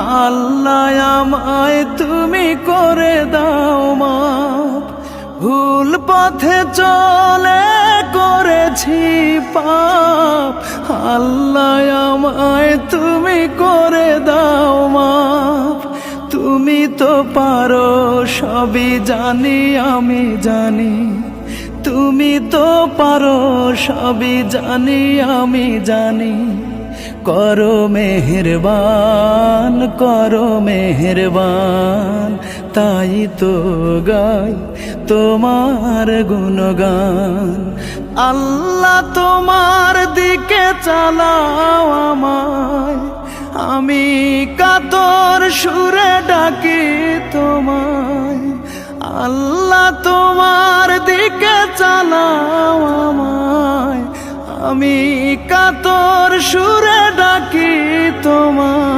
আল্লাহ আমায় তুমি করে দাও মাপ, ভুল পথে চলে করেছি পাপ। আল্লাহ আমায় তুমি করে দাও মাপ, তুমি তো পারো সবই জানি আমি জানি, তুমি তো পারো সবই জানি আমি জানি। করো মেহেরবান, করো মেহেরবান, তাই তো গাই তোমার গুণগান। আল্লাহ তোমার দিকে চালাও আমায়, আমি কাতর সুরে ডাকি তোমায়। আল্লাহ তোমার দিকে চালাও আমায়, আমি কাতর সুরে ডাকি তোমায়।